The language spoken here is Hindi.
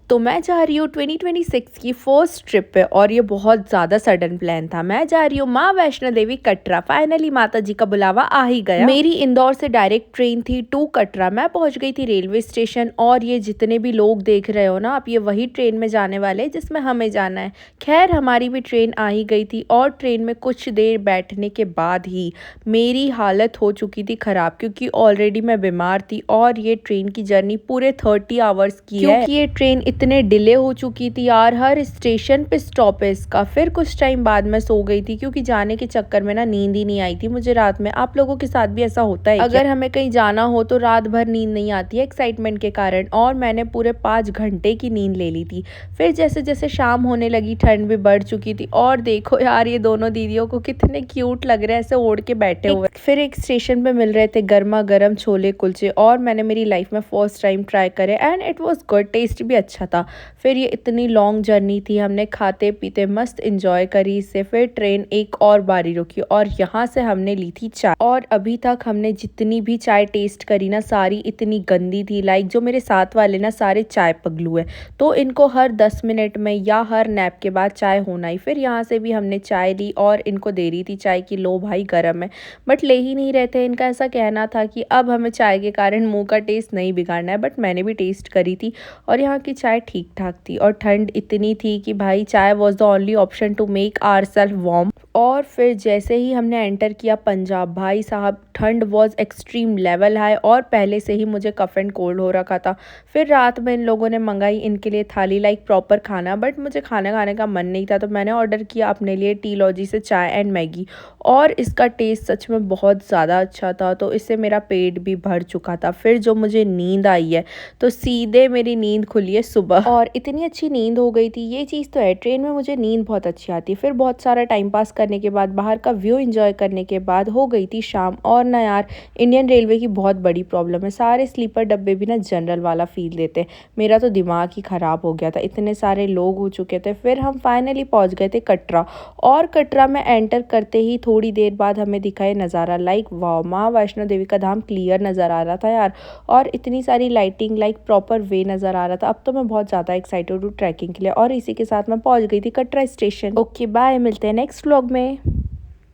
तो मैं जा रही हूँ 2026 की फर्स्ट ट्रिप पे और ये बहुत ज़्यादा सडन प्लान था। मैं जा रही हूँ माँ वैष्णो देवी कटरा। फाइनली माता जी का बुलावा आ ही गया। मेरी इंदौर से डायरेक्ट ट्रेन थी टू कटरा। मैं पहुँच गई थी रेलवे स्टेशन और ये जितने भी लोग देख रहे हो ना आप, ये वही ट्रेन में जाने वाले जिसमें हमें जाना है। खैर हमारी भी ट्रेन आ ही गई थी और ट्रेन में कुछ देर बैठने के बाद ही मेरी हालत हो चुकी थी ख़राब, क्योंकि ऑलरेडी मैं बीमार थी और ये ट्रेन की जर्नी पूरे 30 आवर्स की है, क्योंकि ये ट्रेन इतने डिले हो चुकी थी यार, हर स्टेशन पे स्टॉपेज का। फिर कुछ टाइम बाद मैं सो गई थी क्योंकि जाने के चक्कर में ना नींद ही नहीं आई थी मुझे रात में। आप लोगों के साथ भी ऐसा होता है अगर हमें कहीं जाना हो तो रात भर नींद नहीं आती है एक्साइटमेंट के कारण, और मैंने पूरे 5 घंटे की नींद ले ली थी। फिर जैसे जैसे शाम होने लगी ठंड भी बढ़ चुकी थी और देखो यार ये दोनों दीदियों को कितने क्यूट लग रहे हैं ऐसे ओढ़ के बैठे हुए। फिर एक स्टेशन पे मिल रहे थे गर्मा गर्म छोले कुलचे और मैंने मेरी लाइफ में फर्स्ट टाइम ट्राई करे and it was good, taste भी अच्छा था। फिर ये इतनी लॉन्ग जर्नी थी, हमने खाते पीते मस्त इंजॉय करी इससे। फिर ट्रेन एक और बारी रुकी और यहाँ से हमने ली थी चाय, और अभी तक हमने जितनी भी चाय टेस्ट करी ना सारी इतनी गंदी थी। लाइक जो मेरे साथ वाले ना सारे चाय पगलू है, तो इनको हर 10 मिनट में या हर नैप के बाद चाय होना ही। फिर यहाँ से भी हमने चाय ली और इनको दे रही थी चाय की, लो भाई गर्म है, बट ले ही नहीं रहे थे। इनका ऐसा कहना था कि अब हमें चाय के कारण मुंह का टेस्ट नहीं बिगाड़ना है, बट मैंने भी टेस्ट करी थी और यहाँ की चाय ठीक ठाक थी। और ठंड इतनी थी कि भाई chai was the only option to make our self warm. और फिर जैसे ही हमने एंटर किया पंजाब, भाई साहब ठंड वॉज एक्सट्रीम लेवल हाई और पहले से ही मुझे कफ एंड कोल्ड हो रखा था। फिर रात में इन लोगों ने मंगाई इनके लिए थाली, लाइक प्रॉपर खाना, बट मुझे खाना खाने का मन नहीं था तो मैंने ऑर्डर किया अपने लिए टी लॉजी से चाय एंड मैगी, और इसका टेस्ट सच में बहुत ज़्यादा अच्छा था, तो इससे मेरा पेट भी भर चुका था। फिर जो मुझे नींद आई है तो सीधे मेरी नींद खुली है सुबह, और इतनी अच्छी नींद हो गई थी। ये चीज़ तो है, ट्रेन में मुझे नींद बहुत अच्छी आती है। फिर बहुत सारा टाइम पास करने के बाद, बाहर का व्यू एंजॉय करने के बाद हो गई थी शाम। और ना यार इंडियन रेलवे की बहुत बड़ी प्रॉब्लम है, सारे स्लीपर डब्बे भी ना जनरल वाला फील देते हैं। मेरा तो दिमाग ही ख़राब हो गया था, इतने सारे लोग हो चुके थे। फिर हम फाइनली पहुंच गए थे कटरा, और कटरा में एंटर करते ही थोड़ी देर बाद हमें दिखाए नज़ारा, लाइक वाह, माँ वैष्णो देवी का धाम क्लियर नज़र आ रहा था यार, और इतनी सारी लाइटिंग लाइक प्रॉपर वे नज़र आ रहा था। अब तो मैं बहुत ज़्यादा एक्साइटेड हूँ ट्रैकिंग के लिए, और इसी के साथ मैं पहुँच गई थी कटरा स्टेशन। ओके बाय, मिलते हैं नेक्स्ट व्लॉग में।